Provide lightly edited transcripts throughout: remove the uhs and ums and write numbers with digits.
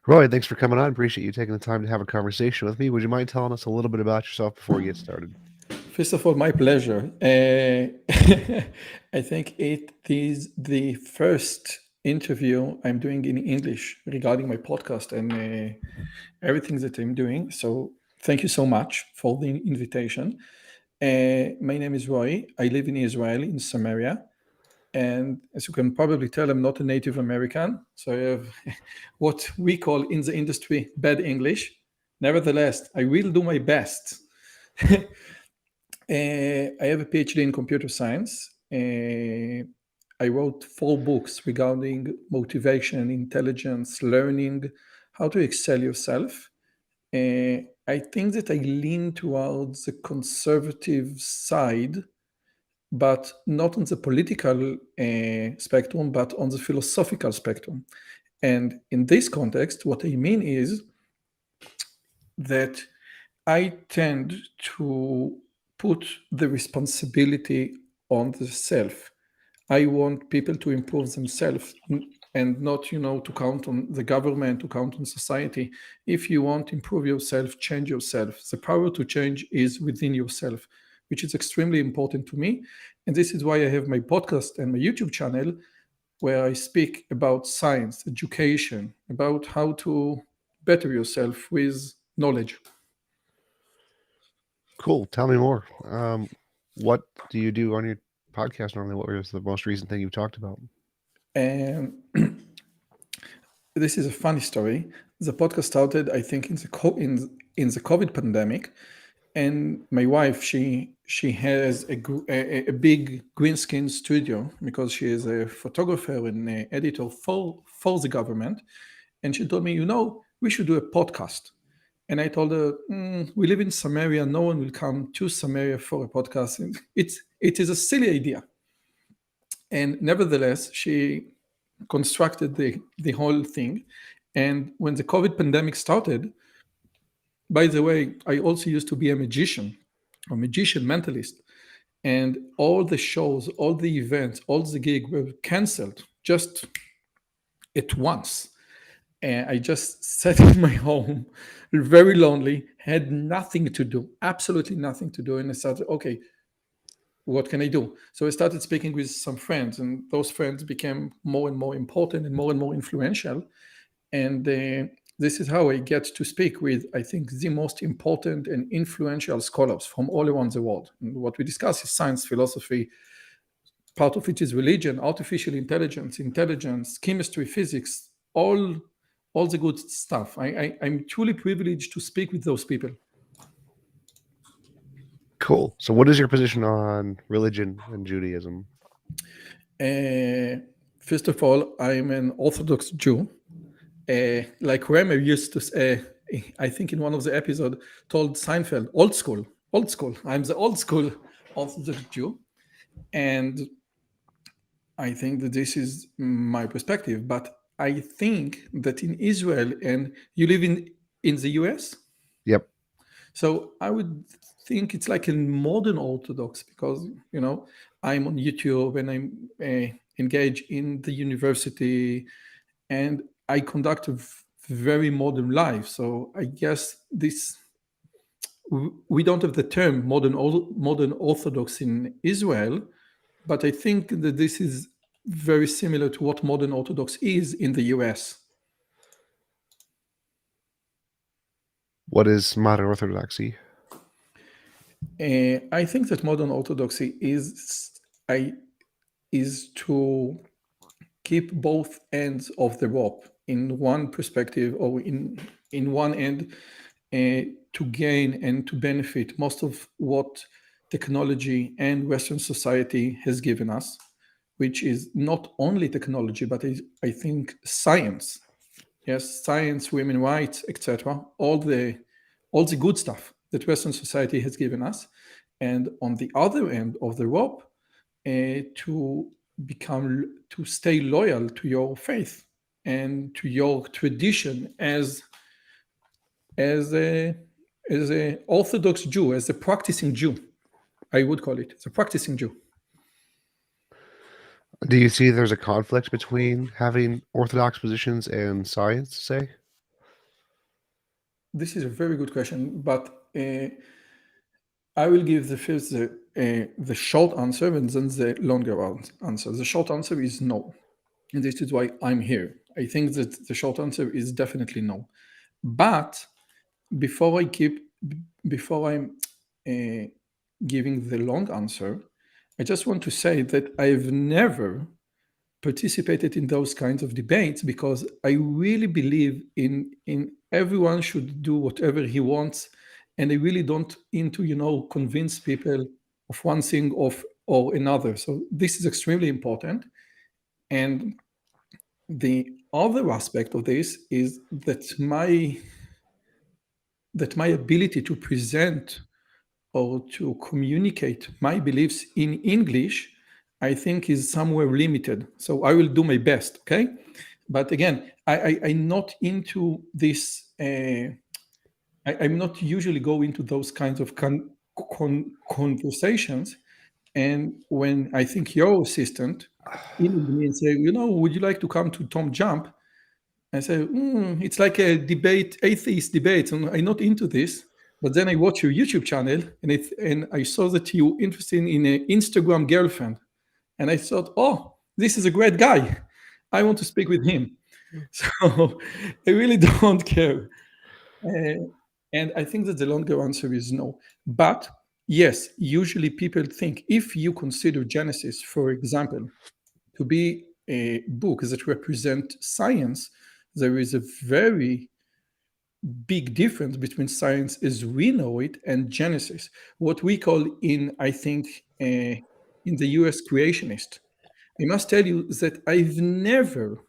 Roy, thanks for coming on. Appreciate you taking the time to have a conversation with me. Would you mind telling us a little bit about yourself before we get started? First of all, my pleasure. I think it is the first interview I'm doing in English regarding my podcast and everything that I'm doing. So thank you so much for the invitation. My name is Roy. I live in Israel, in Samaria. And as you can probably tell, I'm not a Native American. So I have what we call in the industry bad English. Nevertheless, I will do my best. I have a PhD in computer science. I wrote 4 books regarding motivation, intelligence, learning, how to excel yourself. I think that I lean towards the conservative side, but not on the political spectrum, but on the philosophical spectrum. And in this context, what I mean is that I tend to put the responsibility on the self. I want people to improve themselves and not, to count on the government, to count on society. If you want to improve yourself, change yourself. The power to change is within yourself, which is extremely important to me. And this is why I have my podcast and my YouTube channel where I speak about science, education, about how to better yourself with knowledge. Cool. Tell me more. What do you do on your podcast normally? What was the most recent thing you've talked about? And this is a funny story. The podcast started, I think, in the COVID pandemic, and my wife, she has a big green screen studio because she is a photographer and an editor for the government, and she told me, we should do a podcast. And I told her, we live in Samaria. No one will come to Samaria for a podcast. And it is a silly idea. And nevertheless, she constructed the whole thing. And when the COVID pandemic started, by the way, I also used to be a magician mentalist. And all the shows, all the events, all the gigs were canceled just at once. And I just sat in my home, very lonely, had nothing to do, absolutely nothing to do. And I started, okay, what can I do? So I started speaking with some friends, and those friends became more and more important and more influential. And this is how I get to speak with, I think, the most important and influential scholars from all around the world. And what we discuss is science, philosophy. Part of it is religion, artificial intelligence, chemistry, physics, all the good stuff. I'm truly privileged to speak with those people. Cool. So what is your position on religion and Judaism? First of all, I'm an Orthodox Jew. Like Remer used to say, I think in one of the episodes, told Seinfeld, old school. I'm the old school Orthodox Jew. And I think that this is my perspective. But I think that in Israel, and you live in the US? Yep. So I would think it's like a modern Orthodox because, I'm on YouTube and I'm engaged in the university and I conduct a very modern life. So I guess we don't have the term modern Orthodox in Israel, but I think that this is very similar to what modern Orthodox is in the US. What is modern Orthodoxy? I think that modern Orthodoxy is to keep both ends of the rope in one perspective or in one end to gain and to benefit most of what technology and Western society has given us, which is not only technology, but I think science. Yes, science, women's rights, etc. All the good stuff that Western society has given us. And on the other end of the rope, to stay loyal to your faith and to your tradition as a Orthodox Jew, as a practicing Jew. I would call it as a practicing Jew. Do you see there's a conflict between having orthodox positions and science, say? This is a very good question, but I will give the short answer and then the longer answer. The short answer is no, and this is why I'm here. I think that the short answer is definitely no. But before I keep before I'm uh, giving the long answer, I just want to say that I've never participated in those kinds of debates because I really believe in everyone should do whatever he wants, and I really don't into convince people of one thing of or another. So this is extremely important. And the other aspect of this is that my ability to present or to communicate my beliefs in English, I think is somewhere limited. So I will do my best, okay? But again, I'm not into this. I'm not usually go into those kinds of conversations. And when I think your assistant emailed me and say, would you like to come to TJump? I say, it's like a debate, atheist debate, and I'm not into this. But then I watch your YouTube channel, and I saw that you interested in an Instagram girlfriend, and I thought, oh, this is a great guy. I want to speak with him. So I really don't care, and I think that the longer answer is no. But yes, usually people think if you consider Genesis, for example, to be a book that represent science, there is a very big difference between science as we know it and Genesis, what we call I think, in the US creationist. I must tell you that I've never,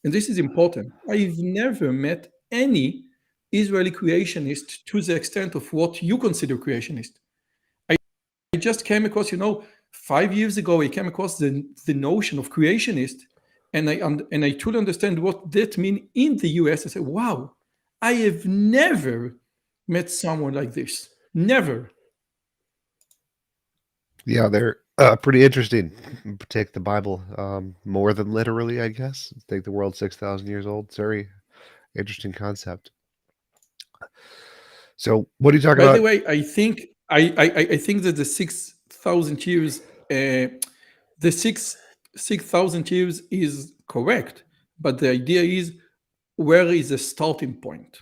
and this is important, I've never met any Israeli creationist to the extent of what you consider creationist. I just came across, 5 years ago, I came across the notion of creationist, and I truly understand what that means in the US. I said, wow, I have never met someone like this. Never. Yeah, they're pretty interesting. Take the Bible more than literally, I guess. Think the world's 6,000 years old. It's very interesting concept. So, what are you talking By the about? way, I think that the 6,000 years, the 6,000 years is correct, but the idea is, where is the starting point?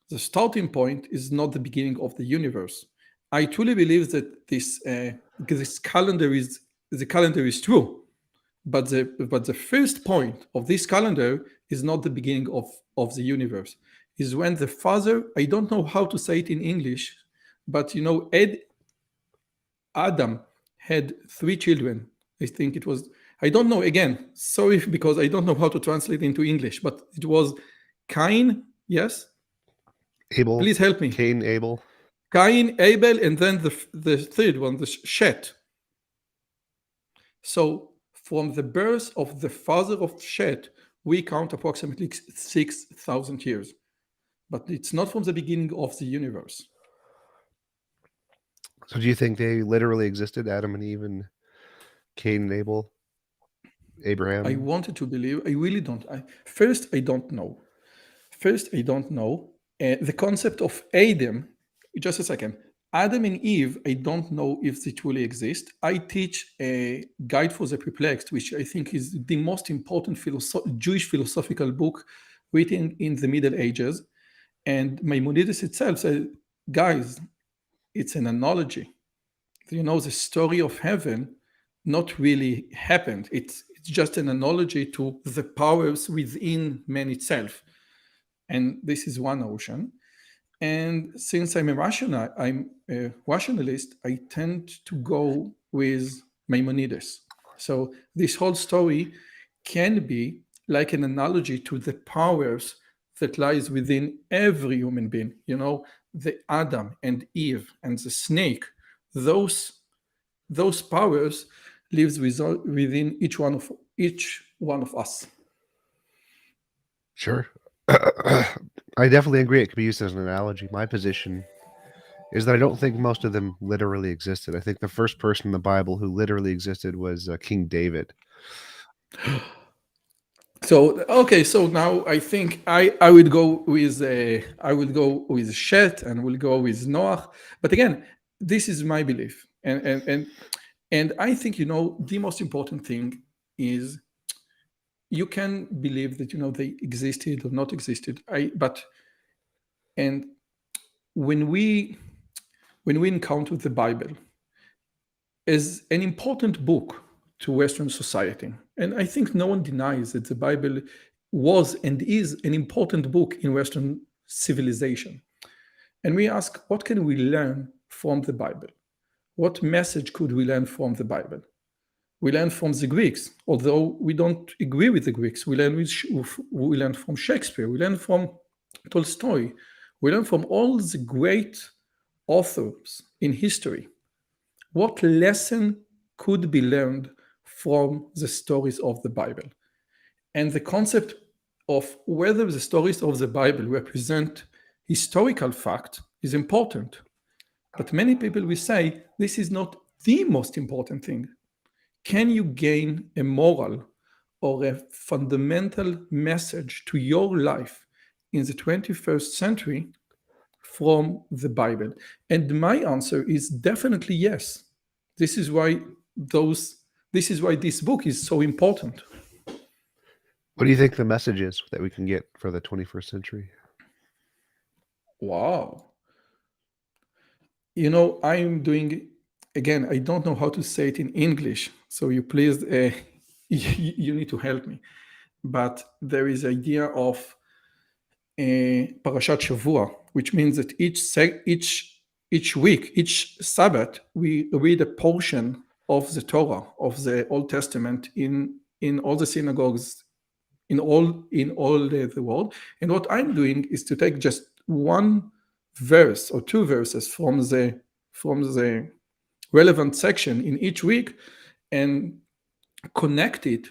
The starting point is not the beginning of the universe. I truly believe that this calendar is the calendar is true, but the first point of this calendar is not the beginning of the universe. Is when the father, I don't know how to say it in English, but Adam had three children. I think it was, I don't know, again, sorry, because I don't know how to translate into English, but it was Cain, yes? Abel, Please help me. Cain, Abel. Cain, Abel, and then the third one, the Shet. So from the birth of the father of Shet, we count approximately 6,000 years. But it's not from the beginning of the universe. So, do you think they literally existed, Adam and Eve, and Cain and Abel, I Abraham? wanted to believe, I really don't. First, I don't know. First, I don't know. The concept of Adam, just a second. Adam and Eve, I don't know if they truly exist. I teach a Guide for the Perplexed, which I think is the most important Jewish philosophical book written in the Middle Ages. And Maimonides itself said, guys, it's an analogy. The story of heaven not really happened. It's just an analogy to the powers within man itself. And this is one notion. And since I'm a rationalist, I tend to go with Maimonides. So this whole story can be like an analogy to the powers that lies within every human being. The Adam and Eve and the snake. Those powers lives within each one of us. Sure. I definitely agree. It could be used as an analogy. My position is that I don't think most of them literally existed. I think the first person in the Bible who literally existed was King David. So okay, so now I think I would go with Shet and will go with Noah. But again, this is my belief, and I think the most important thing is you can believe that they existed or not existed. And when we encounter the Bible as an important book to Western society, and I think no one denies that the Bible was and is an important book in Western civilization. And we ask, what can we learn from the Bible? What message could we learn from the Bible? We learn from the Greeks, although we don't agree with the Greeks. We learn from Shakespeare. We learn from Tolstoy. We learn from all the great authors in history. What lesson could be learned from the stories of the Bible? And the concept of whether the stories of the Bible represent historical fact is important. But many people will say this is not the most important thing. Can you gain a moral or a fundamental message to your life in the 21st century from the Bible? And my answer is definitely yes. This is why this book is so important. What do you think the message is that we can get for the 21st century? Wow. I'm doing, again, I don't know how to say it in English, so you please, you need to help me. But there is idea of Parashat Shavua, which means that each week, each Sabbath, we read a portion of the Torah, of the Old Testament in all the synagogues in all the world. And what I'm doing is to take just one verse or two verses from the relevant section in each week and connect it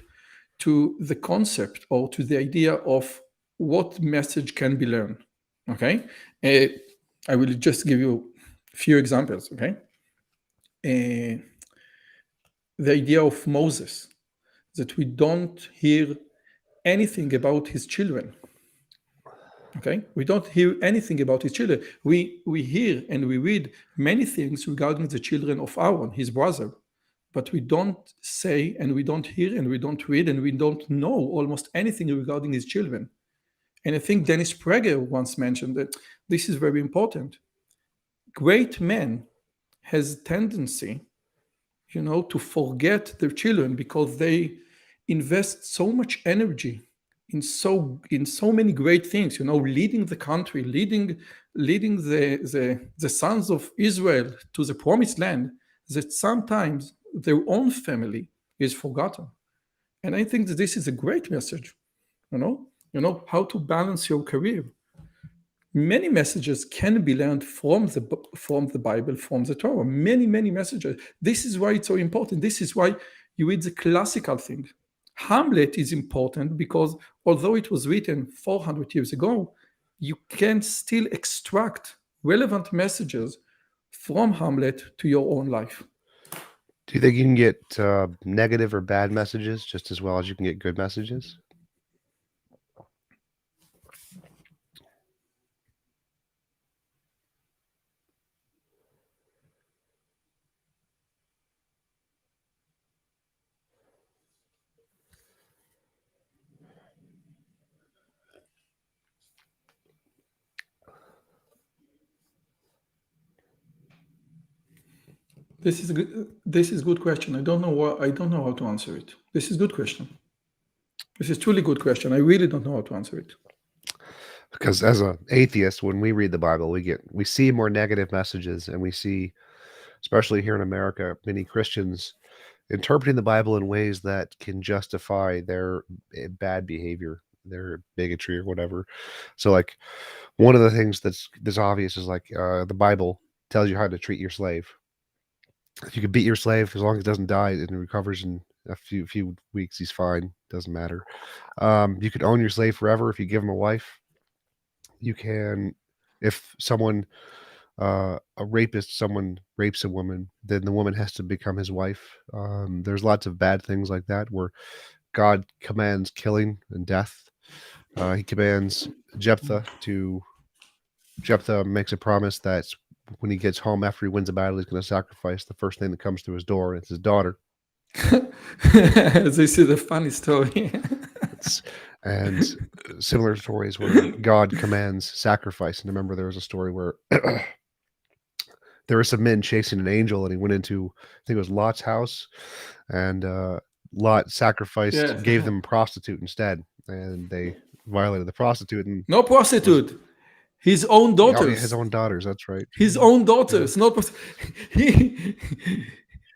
to the concept or to the idea of what message can be learned. Okay, I will just give you a few examples. Okay, the idea of Moses, that we don't hear anything about his children. Okay, we don't hear anything about his children. We hear and we read many things regarding the children of Aaron, his brother, but we don't say and we don't hear and we don't read and we don't know almost anything regarding his children. And I think Dennis Prager once mentioned that this is very important. Great men has tendency, to forget their children because they invest so much energy in so many great things, leading the country, leading the sons of Israel to the promised land, that sometimes their own family is forgotten. And I think that this is a great message, how to balance your career. Many messages can be learned from the Bible, from the Torah. Many messages. This is why it's so important. This is why you read the classical thing. Hamlet is important because although it was written 400 years ago, you can still extract relevant messages from Hamlet to your own life. Do you think you can get negative or bad messages just as well as you can get good messages? This is a good question. I don't know how to answer it. This is a good question. This is a truly good question. I really don't know how to answer it. Because as an atheist, when we read the Bible, we see more negative messages, and we see, especially here in America, many Christians interpreting the Bible in ways that can justify their bad behavior, their bigotry or whatever. So, like, one of the things that's obvious is like the Bible tells you how to treat your slave. If you can beat your slave, as long as it doesn't die and recovers in a few weeks, he's fine. Doesn't matter. You could own your slave forever if you give him a wife. You can, if a rapist, someone rapes a woman, then the woman has to become his wife. There's lots of bad things like that where God commands killing and death. He commands Jephthah to. Jephthah makes a promise that when he gets home after he wins a battle, he's going to sacrifice the first thing that comes through his door, and it's his daughter. This is a funny story. It's, and similar stories where God commands sacrifice. And remember, there was a story where there were some men chasing an angel, and he went into, I think it was Lot's house, and Lot sacrificed, Yes. gave them a prostitute instead, and they violated the prostitute and No was, prostitute. His own oh yeah, his daughters. own daughters. That's right. His Yeah. own Yeah. daughters. Not he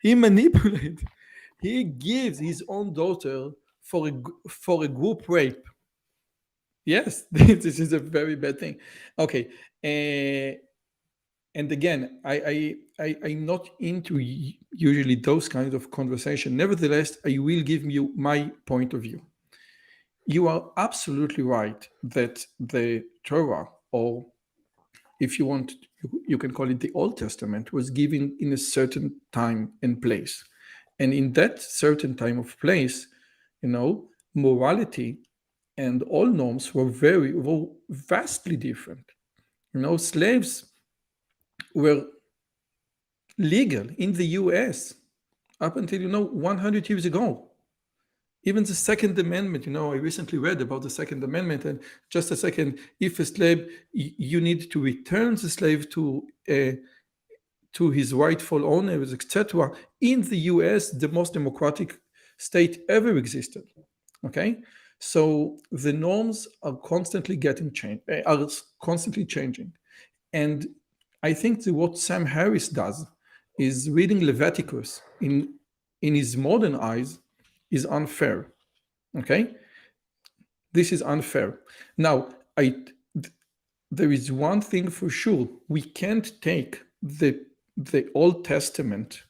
he manipulates. He gives his own daughter for a group rape. Yes, this is a very bad thing. Okay, and again, I'm not into usually those kinds of conversation. Nevertheless, I will give you my point of view. You are absolutely right that the Torah, or if you want, you can call it the Old Testament, was given in a certain time and place. And in that certain time of place, morality and all norms were vastly different. Slaves were legal in the US up until 100 years ago. Even the Second Amendment, I recently read about the Second Amendment, and just a second, if a slave, you need to return the slave to his rightful owners, etc. In the US, the most democratic state ever existed. Okay, so the norms are constantly changing, and I think that what Sam Harris does is reading Leviticus in his modern eyes is unfair. Okay, this is unfair. Now, there is one thing for sure: we can't take the Old Testament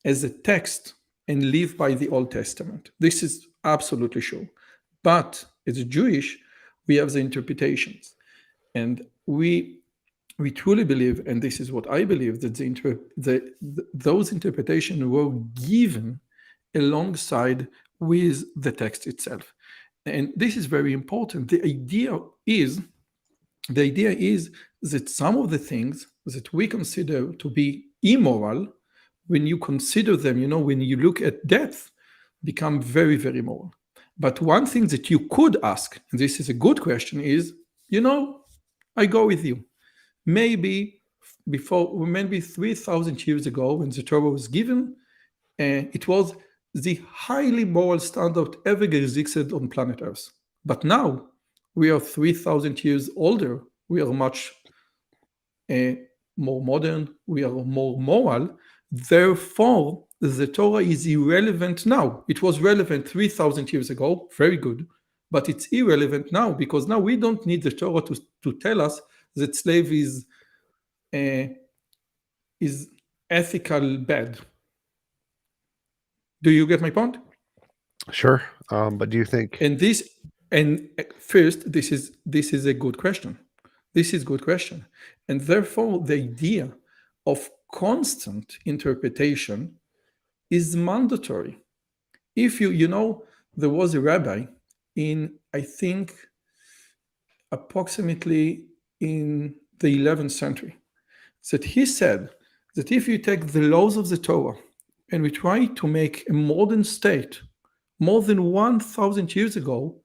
as a text and live by the Old Testament. This is absolutely sure. But as a Jewish, we have the interpretations, and we truly believe, and this is what I believe, that those interpretations were given alongside with the text itself. And this is very important. The idea is that some of the things that we consider to be immoral, when you consider them, when you look at depth, become very, very moral. But one thing that you could ask, and this is a good question, is, I go with you. Maybe 3,000 years ago, when the Torah was given, it was the highly moral standard ever existed on planet Earth. But now we are 3,000 years older. We are much more modern. We are more moral. Therefore, the Torah is irrelevant now. It was relevant 3,000 years ago. Very good. But it's irrelevant now because now we don't need the Torah to tell us that slave is ethical bad. Do you get my point? Sure. But do you think? And first, this is a good question. This is a good question. And therefore, the idea of constant interpretation is mandatory. If there was a rabbi in, I think, approximately in the 11th century, that he said that if you take the laws of the Torah and we try to make a modern state more than 1,000 years ago,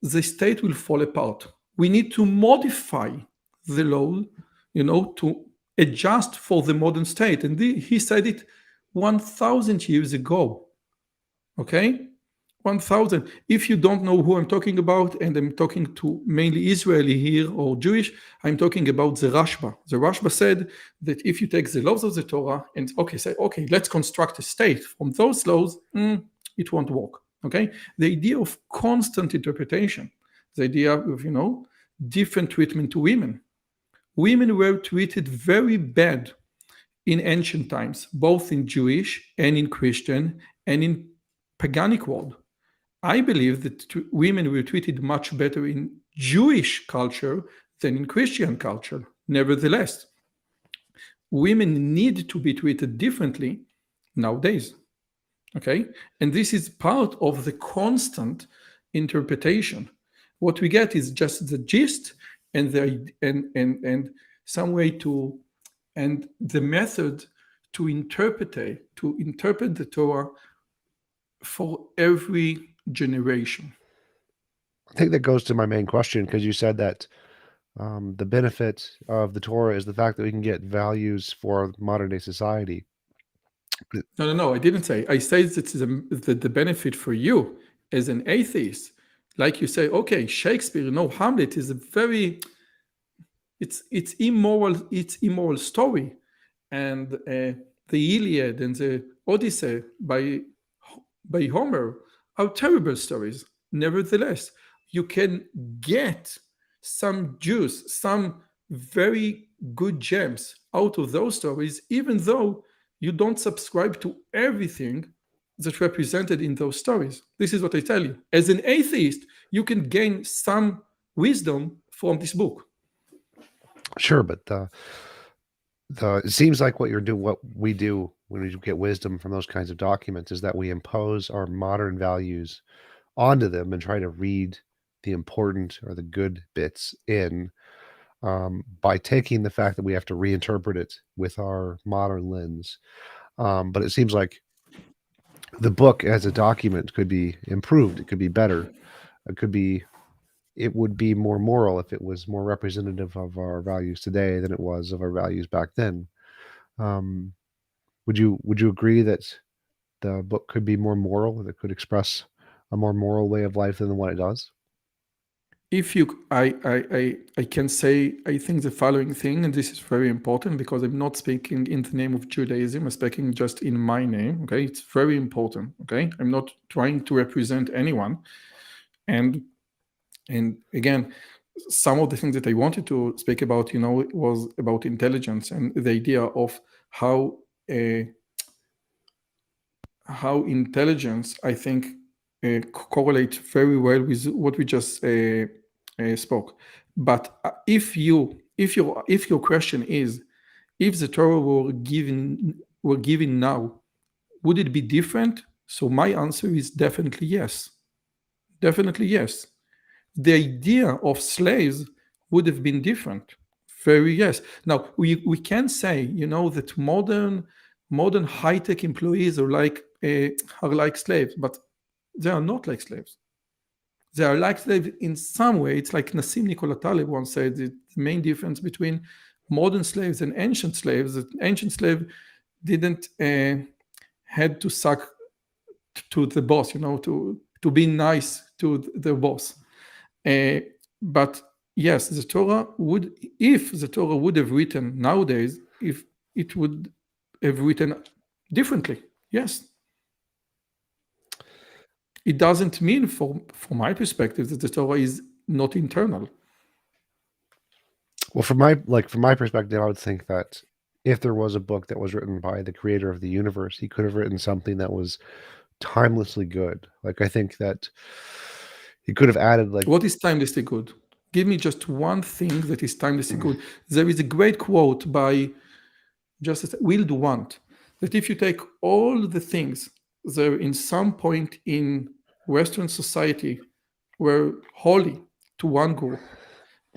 the state will fall apart. We need to modify the law, to adjust for the modern state. And he said it 1,000 years ago. Okay? 1,000. If you don't know who I'm talking about, and I'm talking to mainly Israeli here or Jewish, I'm talking about the Rashba. The Rashba said that if you take the laws of the Torah and say, let's construct a state from those laws, it won't work. Okay? The idea of constant interpretation, the idea of, different treatment to women. Women were treated very bad in ancient times, both in Jewish and in Christian and in paganic world. I believe that women were treated much better in Jewish culture than in Christian culture. Nevertheless, women need to be treated differently nowadays. Okay, and this is part of the constant interpretation. What we get is just the gist and some way to and the method to interpret the Torah for every generation. I think that goes to my main question because you said that the benefit of the Torah is the fact that we can get values for modern day society. No, I didn't say. I said that the benefit for you as an atheist, like you say, okay, Shakespeare, no, Hamlet is a very it's immoral story, and the Iliad and the Odyssey by Homer are terrible stories. Nevertheless, you can get some juice, some very good gems out of those stories, even though you don't subscribe to everything that's represented in those stories. This is what I tell you. As an atheist, you can gain some wisdom from this book. Sure, but it seems like what we do when we get wisdom from those kinds of documents is that we impose our modern values onto them and try to read the important or the good bits in by taking the fact that we have to reinterpret it with our modern lens. But it seems like the book as a document could be improved. It could be better. It could be. It would be more moral if it was more representative of our values today than it was of our values back then. Um, would you agree that the book could be more moral, that it could express a more moral way of life than the one it does? If you I can say, I think the following thing, and this is very important because I'm not speaking in the name of Judaism, I'm speaking just in my name. Okay, it's very important. Okay, I'm not trying to represent anyone, and again, some of the things that I wanted to speak about, was about intelligence and the idea of how uh, how intelligence, I think, correlates very well with what we just spoke. But if your question is, if the Torah were given now, would it be different? So my answer is definitely yes. Definitely yes. The idea of slaves would have been different. Very yes. Now we can say, that modern high tech employees are like slaves, but they are not like slaves. They are like slaves in some way. It's like Nassim Nicola Taleb once said, the main difference between modern slaves and ancient slaves, that ancient slave didn't had to suck to the boss, to be nice to the boss. Uh, but yes, if the Torah would have written nowadays, if it would have written differently, yes. It doesn't mean, from my perspective, that the Torah is not internal. Well, from my perspective, I would think that if there was a book that was written by the creator of the universe, he could have written something that was timelessly good. Like I think that he could have added like What is timelessly good? Give me just one thing that is timelessly good. There is a great quote by Justice Will Want that if you take all the things that in some point in Western society were holy to one group,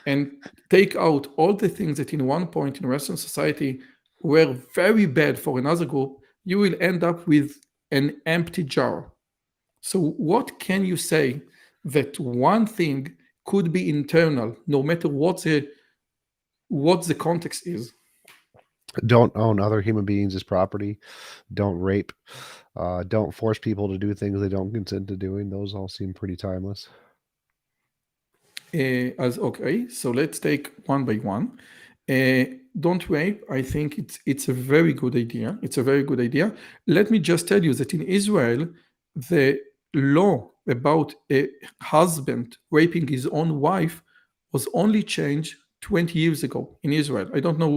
and take out all the things that in one point in Western society were very bad for another group, you will end up with an empty jar. So, what can you say that one thing could be internal, no matter what the context is? don't own other human beings as property, don't rape, don't force people to do things they don't consent to doing. Those all seem pretty timeless. As okay, so let's take one by one. Uh, don't rape. I think it's a very good idea. It's a very good idea. Let me just tell you that in Israel, the law about a husband raping his own wife was only changed 20 years ago in Israel. I don't know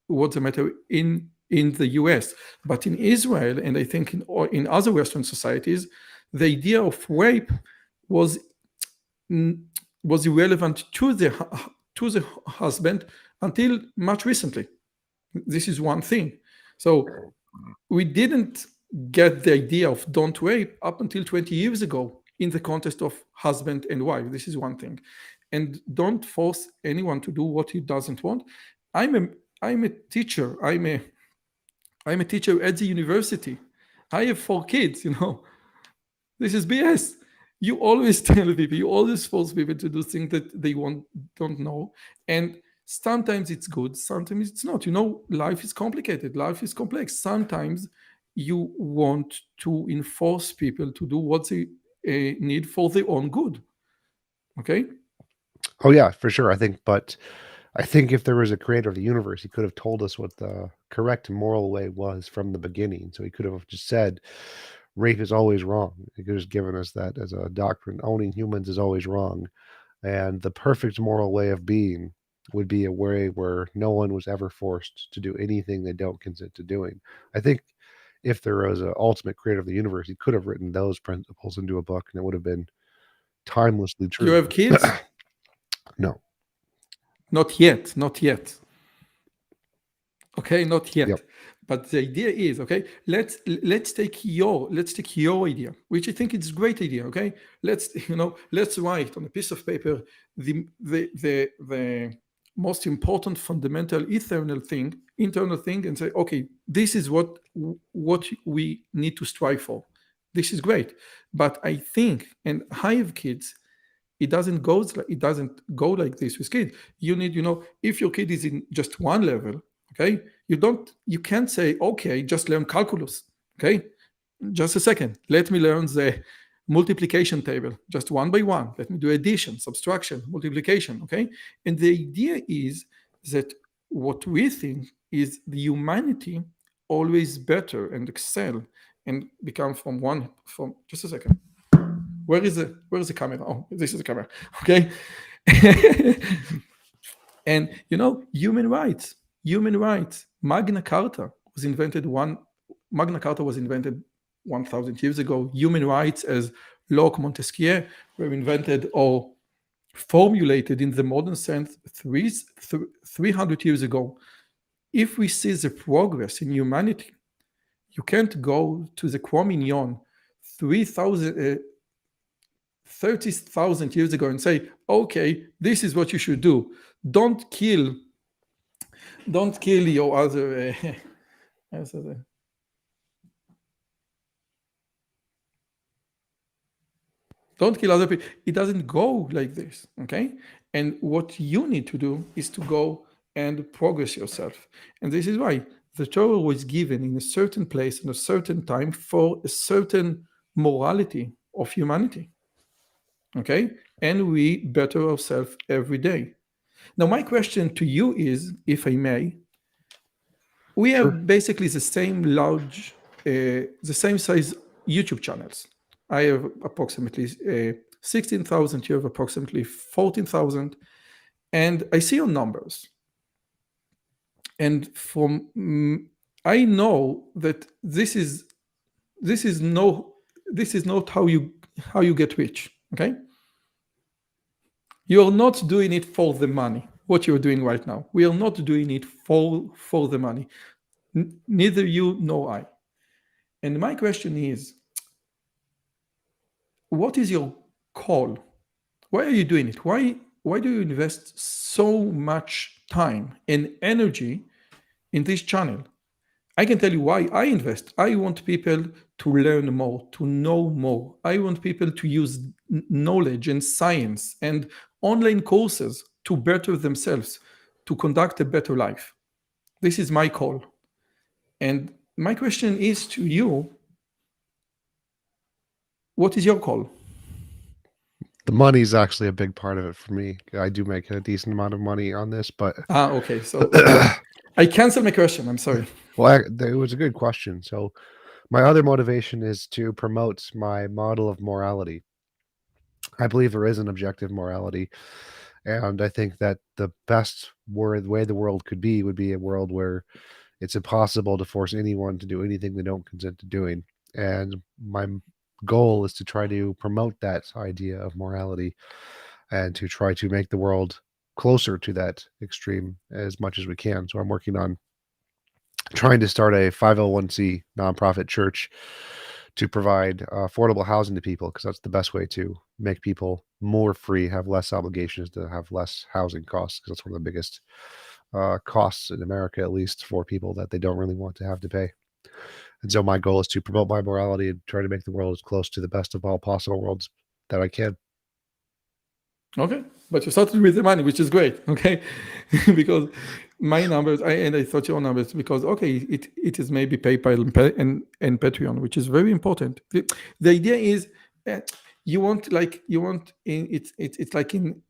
what's the matter in the US, but in Israel, and I think in other Western societies, the idea of rape was was irrelevant to the husband until much recently. This is one thing. So we didn't get the idea of don't rape up until 20 years ago in the context of husband and wife. This is one thing. And don't force anyone to do what he doesn't want. I'm a I'm a teacher. I'm a teacher at the university. I have 4 kids, This is BS. You always tell people, you always force people to do things that they don't know. And sometimes it's good, sometimes it's not. Life is complicated, life is complex. Sometimes you want to enforce people to do what they need for their own good. Okay? Oh yeah, for sure. I think if there was a creator of the universe, he could have told us what the correct moral way was from the beginning. So he could have just said, rape is always wrong. He could have just given us that as a doctrine. Owning humans is always wrong. And the perfect moral way of being would be a way where no one was ever forced to do anything they don't consent to doing. I think if there was an ultimate creator of the universe, he could have written those principles into a book and it would have been timelessly You true. have kids? No. Not yet, not yet. Okay, not Yep. yet. But the idea is, okay, let's take your idea, which I think is a great idea. Okay, let's write on a piece of paper the most important fundamental internal thing, and say, okay, this is what we need to strive for. This is great. But I think, and I have kids, it doesn't go like this with kids. You need, if your kid is in just one level, okay, you can't say, okay, just learn calculus. Okay, just a second, let me learn the multiplication table just one by one. Let me do addition, subtraction, multiplication. Okay, and the idea is that what we think is the humanity always better and excel and become from just a second. Where is the camera? Oh, this is the camera. Okay. And human rights. Magna Carta was invented 1,000 years ago. Human rights, as Locke, Montesquieu, were invented or formulated in the modern sense 300 years ago. If we see the progress in humanity, you can't go to the Cro-Magnon 30,000 years ago and say, okay, this is what you should do. Don't kill your other. Don't kill other people. It doesn't go like this, okay? And what you need to do is to go and progress yourself. And this is why the Torah was given in a certain place and a certain time for a certain morality of humanity, okay? And we better ourselves every day. Now, my question to you is, if I may, we Sure. have basically the same size YouTube channels. I have approximately 16,000, you have approximately 14,000, and I see your numbers. And I know that this is not how you get rich. Okay, you are not doing it for the money. What you're doing right now, we are not doing it for the money. Neither you nor I. And my question is, what is your call? Why are you doing it? Why do you invest so much time and energy in this channel? I can tell you why I invest. I want people to learn more, to know more. I want people to use knowledge and science and online courses to better themselves, to conduct a better life. This is my call. And my question is to you, what is your call? The money's actually a big part of it for me. I do make a decent amount of money on this, but Okay. So I canceled my question. I'm sorry. well, it was a good question. So my other motivation is to promote my model of morality. I believe there is an objective morality, and I think that the best way the world could be would be a world where it's impossible to force anyone to do anything they don't consent to doing. And my goal is to try to promote that idea of morality and to try to make the world closer to that extreme as much as we can. So I'm working on trying to start a 501c nonprofit church to provide affordable housing to people because that's the best way to make people more free, have less obligations, to have less housing costs because that's one of the biggest costs in America, at least for people that they don't really want to have to pay. And so my goal is to promote my morality and try to make the world as close to the best of all possible worlds that I can. Okay, but you started with the money, which is great. Okay, because my numbers, and I thought your numbers, because okay, it is maybe PayPal and Patreon, which is very important. The idea is uh, it's like in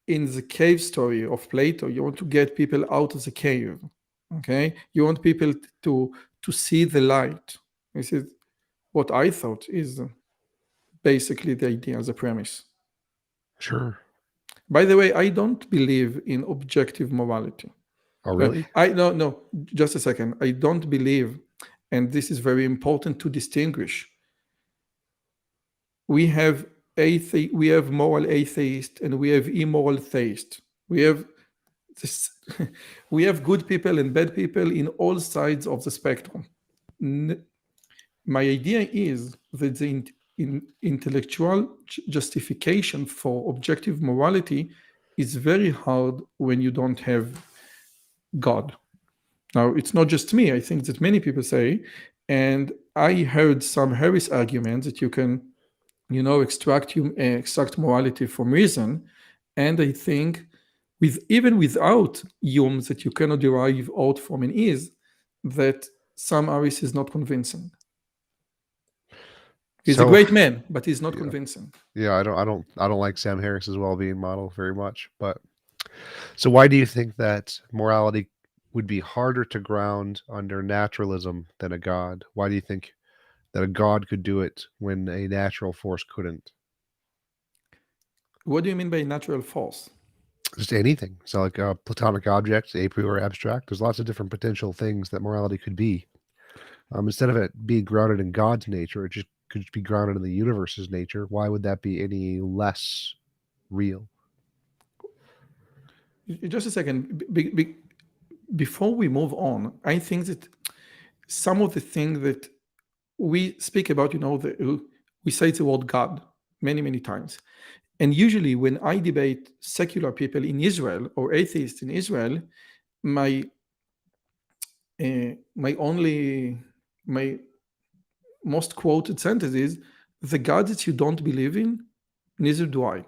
the cave story of Plato, you want to get people out of the cave. Okay, you want people to see the light. This is what I thought is basically the idea, the premise. Sure. By the way, I don't believe in objective morality. Oh, really? I no, just a second. I don't believe, and this is very important to distinguish. We have we have moral atheist, and we have immoral theist. We have this, we have good people and bad people in all sides of the spectrum. My idea is that the intellectual justification for objective morality is very hard when you don't have God. Now, it's not just me. I think that many people say, and I heard some Harris arguments that you can, extract morality from reason, and I think even without Hume that you cannot derive out from an is, that Sam Harris is not convincing. He's a So, great man, but he's not yeah, convincing. yeah, I don't like Sam Harris's well-being model very much. But so, why do you think that morality would be harder to ground under naturalism than a god? Why do you think that a god could do it when a natural force couldn't? What do you mean by natural force? Just anything. So, like a platonic object, a priori abstract. There's lots of different potential things that morality could be. Instead of it being grounded in God's nature, it just could be grounded in the universe's nature. Why would that be any less real? Just a second. Before we move on, I think that some of the things that we speak about, we say the word God many, many times. And usually, when I debate secular people in Israel or atheists in Israel, my my only my most quoted sentence is, "The God that you don't believe in, neither do I."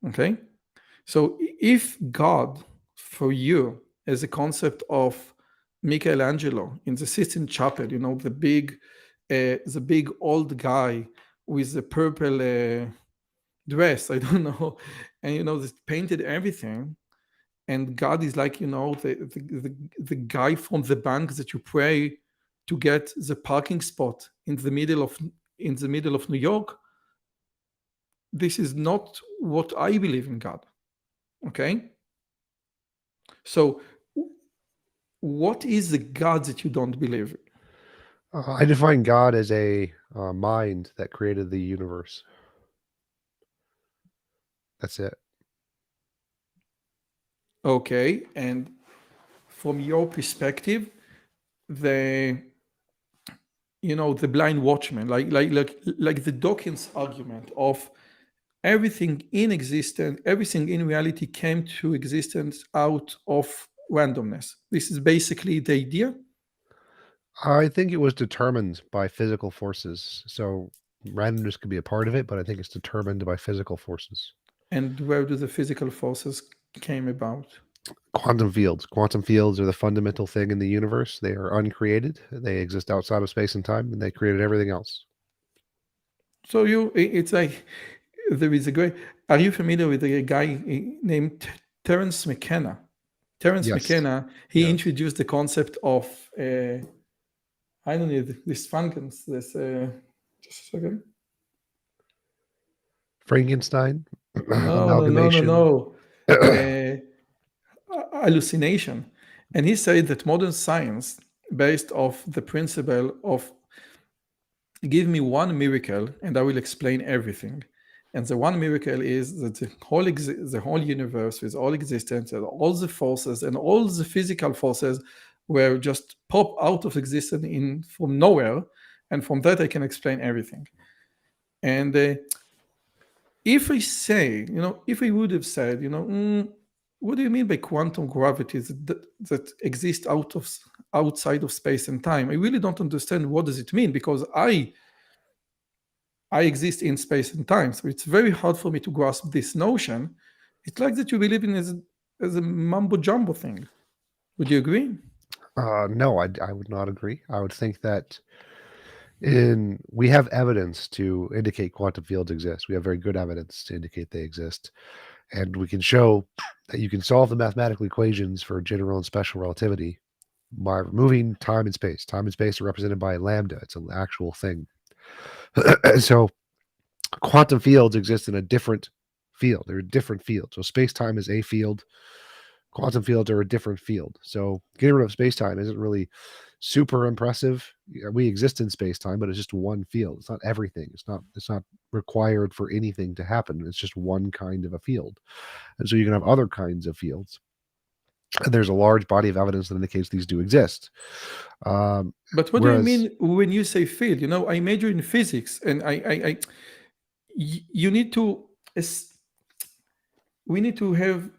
Okay, so if God for you as a concept of Michelangelo in the Sistine Chapel, the big old guy with the purple dress, I don't know, and this painted everything, and God is like the guy from the bank that you pray to get the parking spot in the middle of New York. This is not what I believe in God. Okay, so what is the God that you don't believe in? I define God as a mind that created the universe. That's it. Okay, and from your perspective, the the blind watchman, like the Dawkins argument of everything in reality came to existence out of randomness. This is basically the idea. I think it was determined by physical forces. So randomness could be a part of it, but I think it's determined by physical forces. And where do the physical forces came about? Quantum fields. Quantum fields are the fundamental thing in the universe. They are uncreated. They exist outside of space and time, and they created everything else. So it's like there is a great. Are you familiar with a guy named Terence McKenna? Terence Yes. McKenna, he Yes. introduced the concept of I don't know this functions. This just a second. Frankenstein, No, no, no, no, amalgamation. no. Hallucination, and he said that modern science, based off the principle of give me one miracle and I will explain everything. And the one miracle is that the whole universe with all existence and all the forces and all the physical forces where just pop out of existence in from nowhere, and from that I can explain everything. And if I say, if I would have said, what do you mean by quantum gravity that exists outside of space and time? I really don't understand what does it mean, because I exist in space and time, so it's very hard for me to grasp this notion. It's like that you believe in as a mumbo jumbo thing. Would you agree? No, I would not agree. I would think that we have evidence to indicate quantum fields exist. We have very good evidence to indicate they exist. And we can show that you can solve the mathematical equations for general and special relativity by removing time and space. Time and space are represented by lambda. It's an actual thing. So quantum fields exist in a different field. They're a different field. So space-time is a field. Quantum fields are a different field. So getting rid of space-time isn't really super impressive. We exist in space-time, but it's just one field. It's not everything. It's not required for anything to happen. It's just one kind of a field. And so you can have other kinds of fields. And there's a large body of evidence that indicates these do exist. But what do you Whereas, mean when you say field? I major in physics, and you need to, we need to have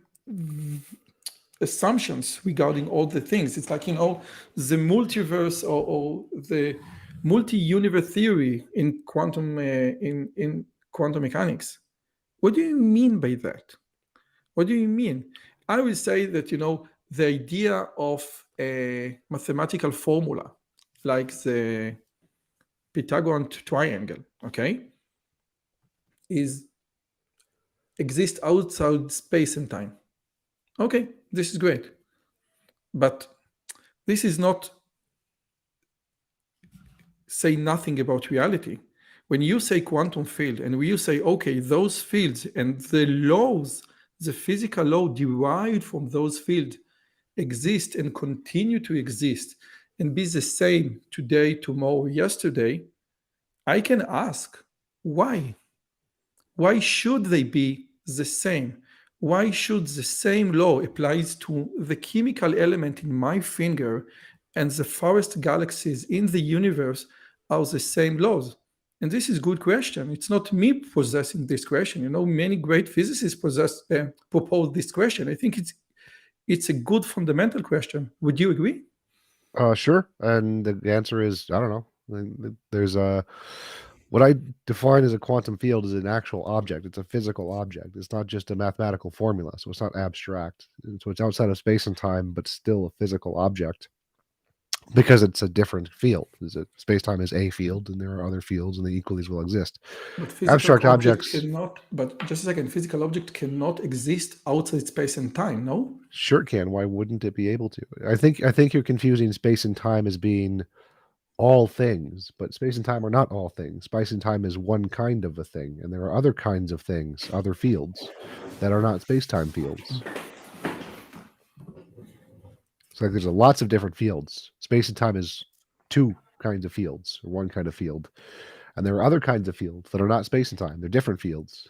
assumptions regarding all the things. It's like, the multiverse, or the multi-universe theory in quantum mechanics. What do you mean by that? What do you mean? I will say that, the idea of a mathematical formula, like the Pythagorean triangle, okay, is exist outside space and time. Okay, this is great. But this is not say nothing about reality. When you say quantum field, and when you say, okay, those fields and the laws, the physical law derived from those fields exist and continue to exist and be the same today, tomorrow, yesterday, I can ask, why? Why should they be the same? Why should the same law applies to the chemical element in my finger and the farthest galaxies in the universe are the same laws? And this is a good question. It's not me possessing this question. Many great physicists propose this question. I think it's a good fundamental question. Would you agree? sure. And the answer is, I don't know. There's a what I define as a quantum field is an actual object. It's a physical object. It's not just a mathematical formula. So it's not abstract. So it's outside of space and time, but still a physical object because it's a different field. Space-time is a field, and there are other fields, and they equally as well exist. But physical Abstract object objects, cannot, but just a second, physical object cannot exist outside space and time, no? sure it can. Why wouldn't it be able to? I think you're confusing space and time as being all things, but space and time are not all things. Space and time is one kind of a thing, and there are other kinds of things, other fields that are not space-time fields. So there's lots of different fields. Space and time is two kinds of fields, or one kind of field. And there are other kinds of fields that are not space and time. They're different fields.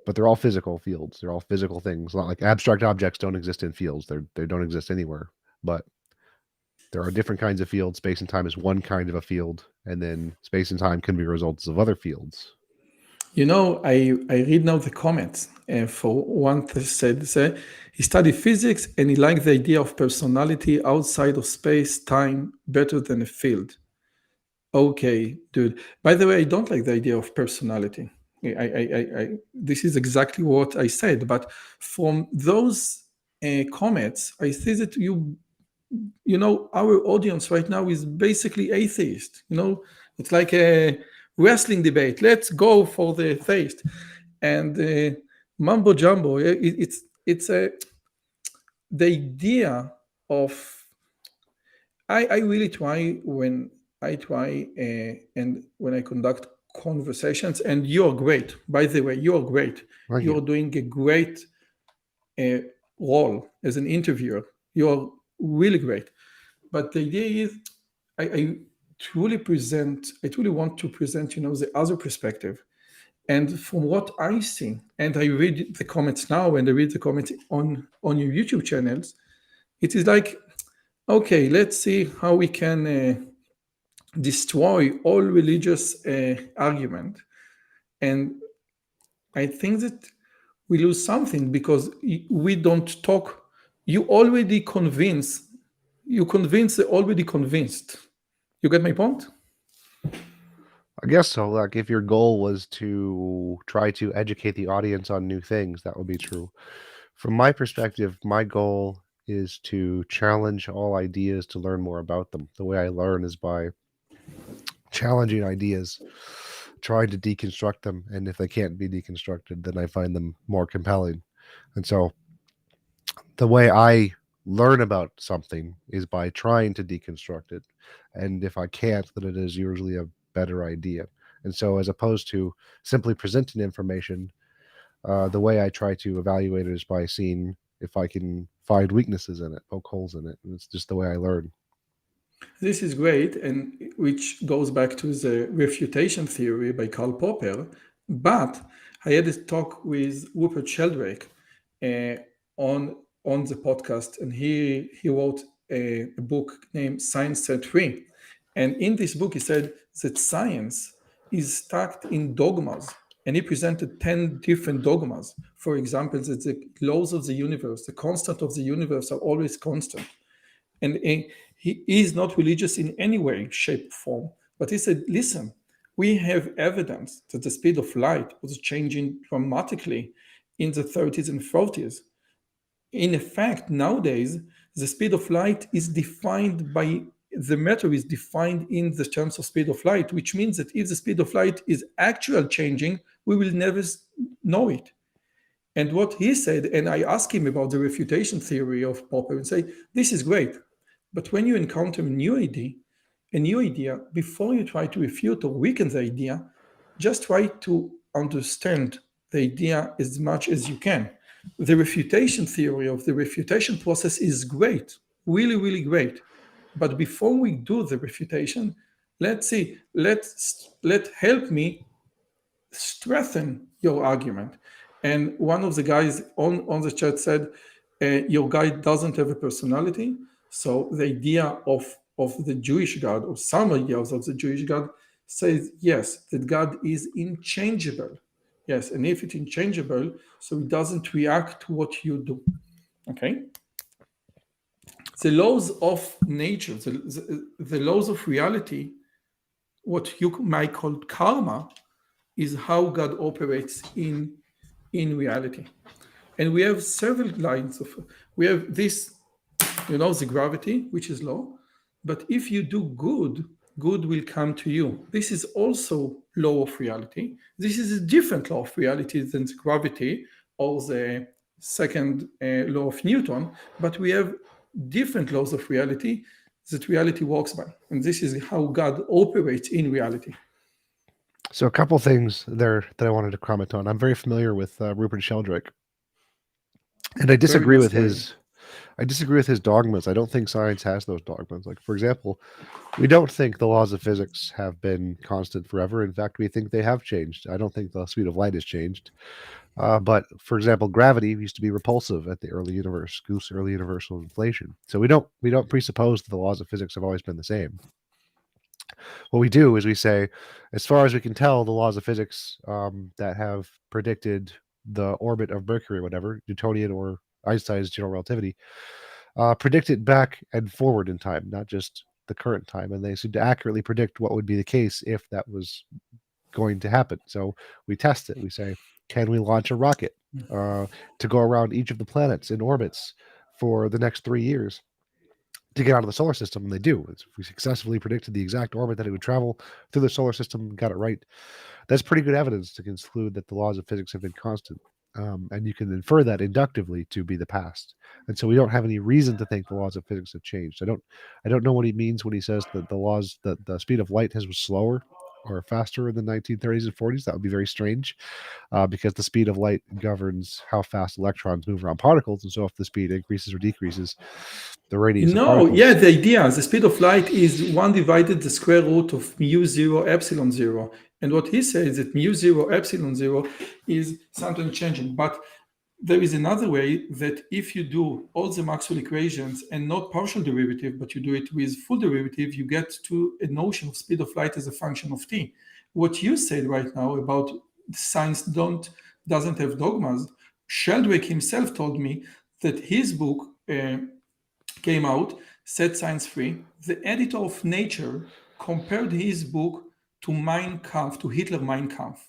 But they're all physical fields. They're all physical things. Not like abstract objects don't exist in fields. They don't exist anywhere. But there are different kinds of fields. Space and time is one kind of a field, and then space and time can be results of other fields. I read now the comments. For one that said he studied physics and he liked the idea of personality outside of space time better than a field. Okay, dude. By the way, I don't like the idea of personality. This is exactly what I said. But from those comments, I see that our audience right now is basically atheist. It's like a wrestling debate. Let's go for the theist. And mumbo jumbo. It's the idea of. I really try when I try and when I conduct conversations. And you're great. By the way, you're great. Thank You're you. doing a great role as an interviewer. You're really great. But the idea is, I truly want to present, the other perspective. And from what I see, and I read the comments now and I read the comments on your YouTube channels, it is like, okay, let's see how we can destroy all religious argument. And I think that we lose something because we don't talk. You already convince. You convince the already convinced. You get my point? I guess so. Like, if your goal was to try to educate the audience on new things, that would be true. From my perspective, my goal is to challenge all ideas to learn more about them. The way I learn is by challenging ideas, trying to deconstruct them, and if they can't be deconstructed, then I find them more compelling. And so the way I learn about something is by trying to deconstruct it. And if I can't, then it is usually a better idea. And so, as opposed to simply presenting information, the way I try to evaluate it is by seeing if I can find weaknesses in it, poke holes in it. And it's just the way I learn. This is great, and which goes back to the refutation theory by Karl Popper. But I had a talk with Rupert Sheldrake uh, on on the podcast, and he wrote a book named Science Set Free. And in this book, he said that science is stuck in dogmas, and he presented 10 different dogmas. For example, that the laws of the universe, the constant of the universe, are always constant, and he is not religious in any way, shape, or form. But he said, listen, we have evidence that the speed of light was changing dramatically in the 30s and 40s. In effect, nowadays, the speed of light is defined by the matter is defined in the terms of speed of light, which means that if the speed of light is actual changing, we will never know it. And what he said, and I asked him about the refutation theory of Popper and say, this is great. But when you encounter a new idea, before you try to refute or weaken the idea, just try to understand the idea as much as you can. The refutation theory of the refutation process is great, really, really great. But before we do the refutation, let's see, let help me strengthen your argument. And one of the guys on the chat said, your guy doesn't have a personality. So the idea of the Jewish God, or some ideas of the Jewish God, says, yes, that God is unchangeable. Yes, and if it's unchangeable, so it doesn't react to what you do. Okay? The laws of nature, the laws of reality, what you might call karma, is how God operates in reality. And we have several lines of we have this, the gravity, which is law. But if you do good, good will come to you. This is also law of reality. This is a different law of reality than the gravity or the second law of Newton, but we have different laws of reality that reality works by. And this is how God operates in reality. So, a couple things there that I wanted to comment on. I'm very familiar with Rupert Sheldrake, and Very nice guy. I disagree with his dogmas. I don't think science has those dogmas. Like, for example, we don't think the laws of physics have been constant forever. In fact, we think they have changed. I don't think the speed of light has changed. But for example, gravity used to be repulsive at the early universe, goose early universal inflation. So we don't presuppose that the laws of physics have always been the same. What we do is we say, as far as we can tell, the laws of physics that have predicted the orbit of Mercury, whatever, Newtonian or Einstein's general relativity, predict it back and forward in time, not just the current time. And they seem to accurately predict what would be the case if that was going to happen. So we test it. We say, can we launch a rocket uh, to go around each of the planets in orbits for the next 3 years to get out of the solar system? And they do. We successfully predicted the exact orbit that it would travel through the solar system, got it right. That's pretty good evidence to conclude that the laws of physics have been constant. And you can infer that inductively to be the past. And so we don't have any reason to think the laws of physics have changed. I don't know what he means when he says that the speed of light was slower. or faster in the 1930s and 40s. That would be very strange, because the speed of light governs how fast electrons move around particles. And so if the speed increases or decreases, the radius of No, yeah, particles. the idea, the speed of light is 1 divided the square root of mu 0 epsilon 0. And what he says that mu 0 epsilon 0 is something changing. But there is another way that if you do all the Maxwell equations and not partial derivative, but you do it with full derivative, you get to a notion of speed of light as a function of t. What you said right now about science doesn't have dogmas, Sheldrake himself told me that his book came out, Set Science Free. The editor of Nature compared his book to Mein Kampf, to Hitler Mein Kampf.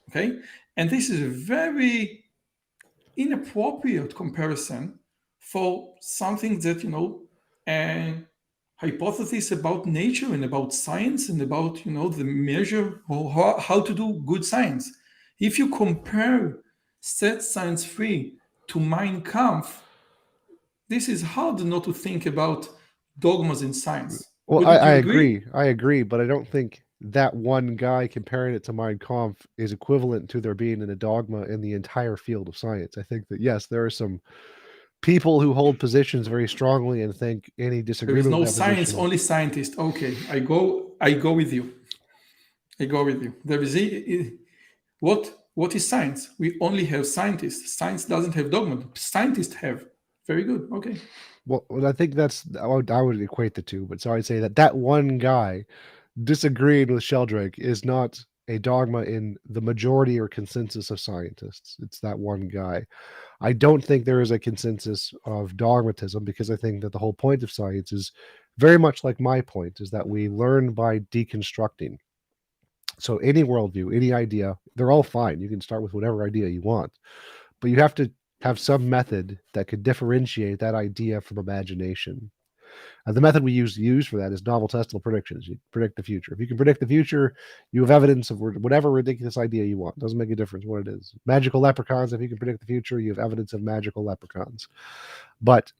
Okay? And this is a very inappropriate comparison for something that, a hypothesis about nature and about science and about, the measure or how to do good science. If you compare Set Science Free to Mein Kampf, this is hard not to think about dogmas in science. Well, Wouldn't I you agree? agree. I agree, but I don't think that one guy comparing it to Mein Kampf is equivalent to there being a dogma in the entire field of science. I think that, yes, there are some people who hold positions very strongly and think any There is disagreement no with that science, position. only scientists. Okay, I go with you. I go with you. There is what is science? We only have scientists. Science doesn't have dogma. Scientists have. Very good. Okay. Well, I think I would equate the two, but so I'd say that that one guy disagreeing with Sheldrake is not a dogma in the majority or consensus of scientists. It's that one guy. I don't think there is a consensus of dogmatism, because I think that the whole point of science is very much like my point, is that we learn by deconstructing. So any worldview, any idea, they're all fine. You can start with whatever idea you want, but you have to have some method that could differentiate that idea from imagination. The method we use for that is novel testable predictions. You predict the future. If you can predict the future, you have evidence of whatever ridiculous idea you want. Doesn't make a difference what it is. Magical leprechauns. If you can predict the future, you have evidence of magical leprechauns. But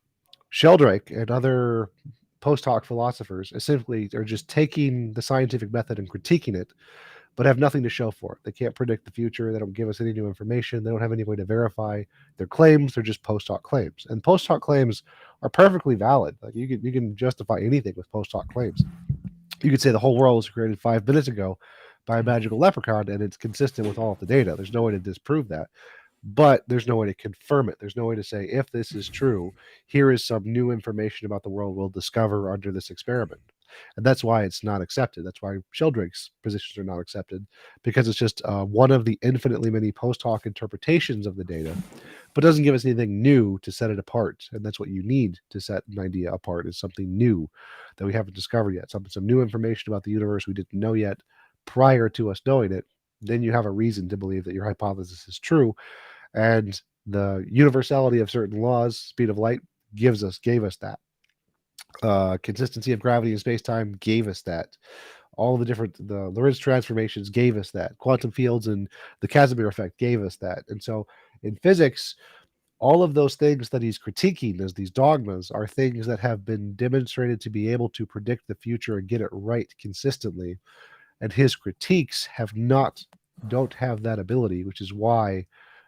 Sheldrake and other post hoc philosophers essentially are just taking the scientific method and critiquing it, but have nothing to show for it. They can't predict the future. They don't give us any new information. They don't have any way to verify their claims. They're just post hoc claims, and post hoc claims are perfectly valid. Like you can justify anything with post hoc claims. You could say the whole world was created 5 minutes ago by a magical leprechaun, and it's consistent with all of the data. There's no way to disprove that, but there's no way to confirm it. There's no way to say, if this is true, here is some new information about the world we'll discover under this experiment. And that's why it's not accepted. That's why Sheldrake's positions are not accepted, because it's just one of the infinitely many post hoc interpretations of the data, but doesn't give us anything new to set it apart. And that's what you need to set an idea apart, is something new that we haven't discovered yet, some new information about the universe we didn't know yet prior to us knowing it. Then you have a reason to believe that your hypothesis is true. And the universality of certain laws, speed of light, gave us that. Consistency of gravity in space time gave us that. All the Lorentz transformations gave us that. Quantum fields and the Casimir effect gave us that. And so in physics, all of those things that he's critiquing as these dogmas are things that have been demonstrated to be able to predict the future and get it right consistently. And his critiques don't have that ability, which is why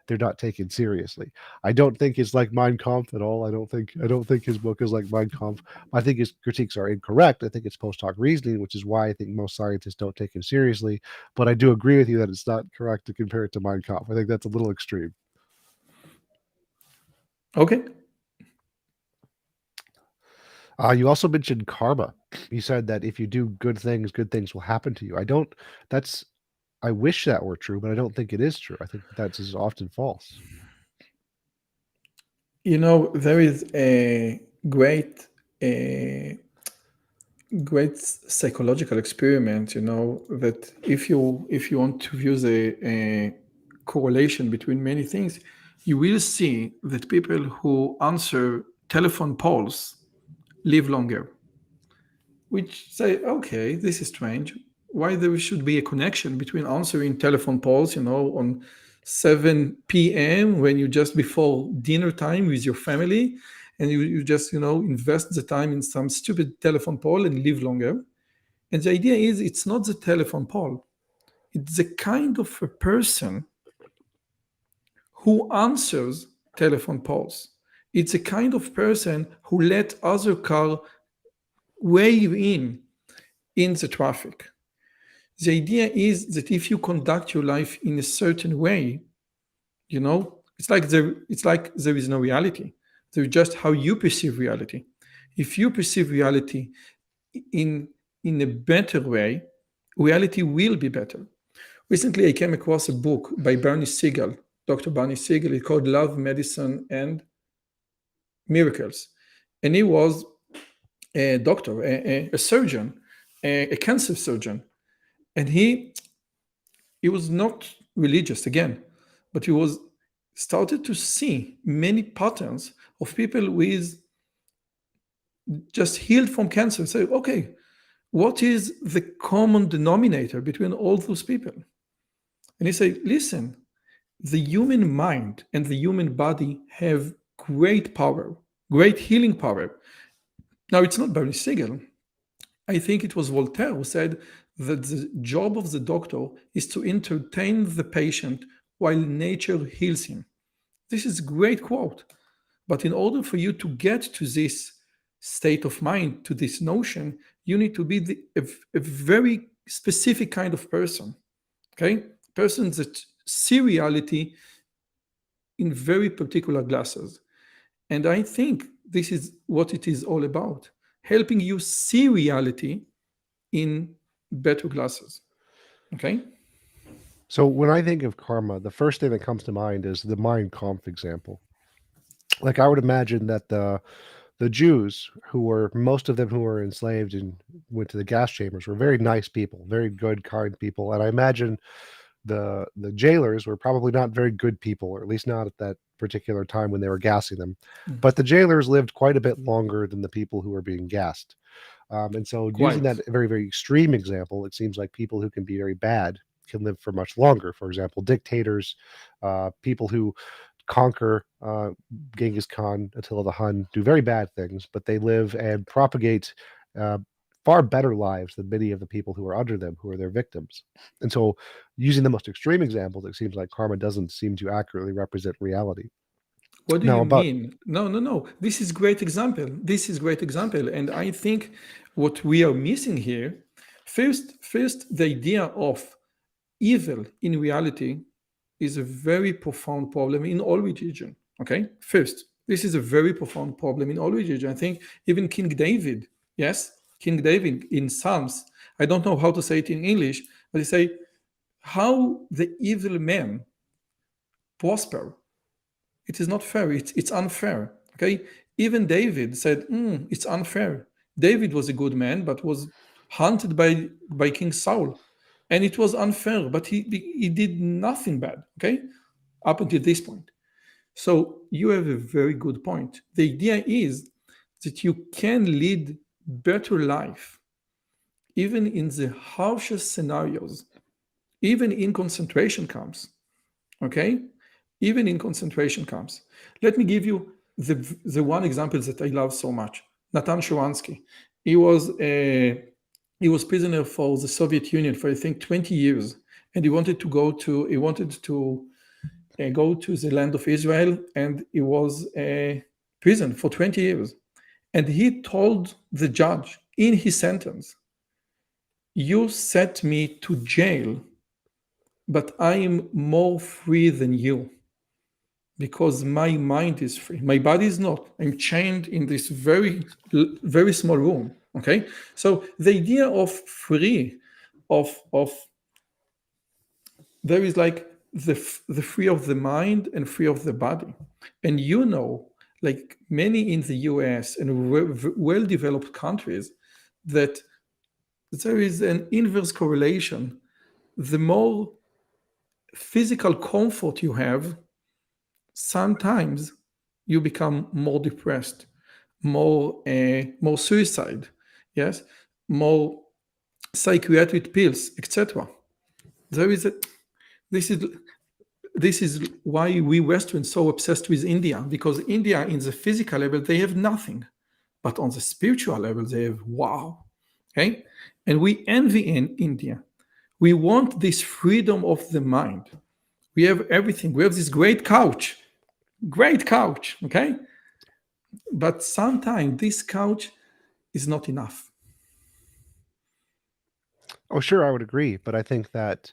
they're not taken seriously. I don't think it's like Mein Kampf at all. I don't think his book is like Mein Kampf. I think his critiques are incorrect. I think it's post hoc reasoning, which is why I think most scientists don't take him seriously. But I do agree with you that it's not correct to compare it to Mein Kampf. I think that's a little extreme. Okay. You also mentioned karma. You said that if you do good things will happen to you. I don't. That's. I wish that were true, but I don't think it is true. I think that's is often false. There is a great psychological experiment, that if you want to use a correlation between many things, you will see that people who answer telephone polls live longer, which say, okay, this is strange. Why there should be a connection between answering telephone polls, on 7 p.m. when you just before dinner time with your family, and you just, invest the time in some stupid telephone poll and live longer. And the idea is it's not the telephone poll. It's the kind of a person who answers telephone calls. It's a kind of person who let other car wave in the traffic. The idea is that if you conduct your life in a certain way, it's like there is no reality. There's just how you perceive reality. If you perceive reality in in a better way, reality will be better. Recently, I came across a book by Barney Siegel, Dr. Barney Siegel. It's called Love, Medicine, and Miracles. And he was a doctor, a surgeon, a cancer surgeon. And he was not religious again, but he was started to see many patterns of people with just healed from cancer and say, okay, what is the common denominator between all those people? And he said, listen, the human mind and the human body have great power, great healing power. Now, it's not Barry Siegel. I think it was Voltaire who said that the job of the doctor is to entertain the patient while nature heals him. This is a great quote. But in order for you to get to this state of mind, to this notion, you need to be a very specific kind of person. Okay? Person that see reality in very particular glasses. And I think this is what it is all about, helping you see reality in better glasses. Okay? So when I think of karma, the first thing that comes to mind is the Mein Kampf example. Like I would imagine that the Jews, who were most of them who were enslaved and went to the gas chambers, were very nice people, very good, kind people, and I imagine the jailers were probably not very good people, or at least not at that particular time when they were gassing them. But the jailers lived quite a bit longer than the people who were being gassed. And so, using Quite. that very, very extreme example, it seems like people who can be very bad can live for much longer. For example, dictators, people who conquer Genghis Khan, Attila the Hun, do very bad things, but they live and propagate uh, far better lives than many of the people who are under them, who are their victims. And so, using the most extreme examples, it seems like karma doesn't seem to accurately represent reality. What do Now, you about mean? No, no, no. This is great example. This is great example. And I think what we are missing here, first, the idea of evil in reality is a very profound problem in all religion. Okay, first, this is a very profound problem in all religion. I think even King David, yes, King David in Psalms, I don't know how to say it in English, but he say how the evil men prosper. It is not fair. It's unfair. Okay, even David said, it's unfair. David was a good man, but was hunted by King Saul, and it was unfair. But he did nothing bad. Okay, up until this point. So you have a very good point. The idea is that you can lead better life even in the harshest scenarios, even in concentration camps. Okay, even in concentration camps. Let me give you the one example that I love so much. Natan Sharansky. He was a he was prisoner for the Soviet Union for I think 20 years, and he wanted to go to the land of Israel, and he was a prison for 20 years. And he told the judge in his sentence, "You sent me to jail, but I am more free than you because my mind is free. My body is not. I'm chained in this very small room." Okay, so the idea of free, of there is like the free of the mind and free of the body, and like many in the U.S. and well-developed countries, that there is an inverse correlation. The more physical comfort you have, sometimes you become more depressed, more suicide, yes, more psychiatric pills, etc. There is a this is this is why we Westerns so obsessed with India, because India in the physical level they have nothing, but on the spiritual level they have wow. Okay, and we envy in India. We want this freedom of the mind. We have everything. We have this great couch, okay? But sometimes this couch is not enough. Oh, sure, I would agree, but I think that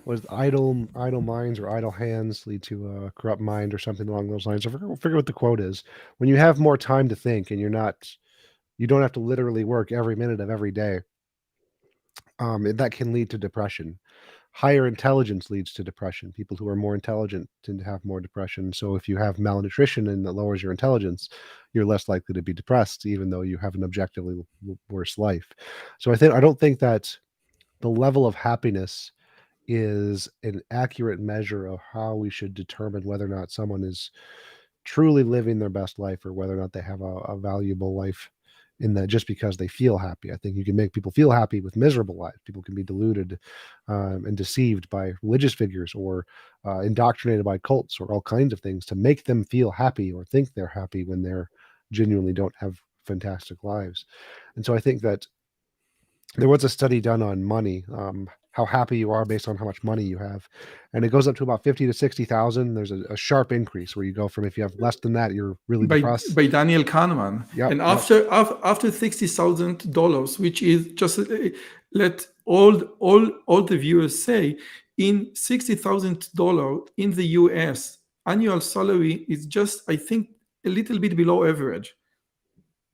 was idle minds or idle hands lead to a corrupt mind or something along those lines. I forget what the quote is. When you have more time to think and you don't have to literally work every minute of every day, that can lead to depression. Higher intelligence leads to depression. People who are more intelligent tend to have more depression. So if you have malnutrition and that lowers your intelligence, you're less likely to be depressed, even though you have an objectively worse life. So I don't think that the level of happiness is an accurate measure of how we should determine whether or not someone is truly living their best life or whether or not they have a valuable life in that just because they feel happy. I think you can make people feel happy with miserable lives. People can be deluded and deceived by religious figures or indoctrinated by cults or all kinds of things to make them feel happy or think they're happy when they're genuinely don't have fantastic lives. And so I think that there was a study done on money, how happy you are based on how much money you have, and it goes up to about 50 to 60,000. There's a sharp increase where you go from if you have less than that, you're really depressed. By Daniel Kahneman. Yep, And yep. after $60,000, which is just let all the viewers say, in $60,000 in the US, annual salary is just, I think, a little bit below average.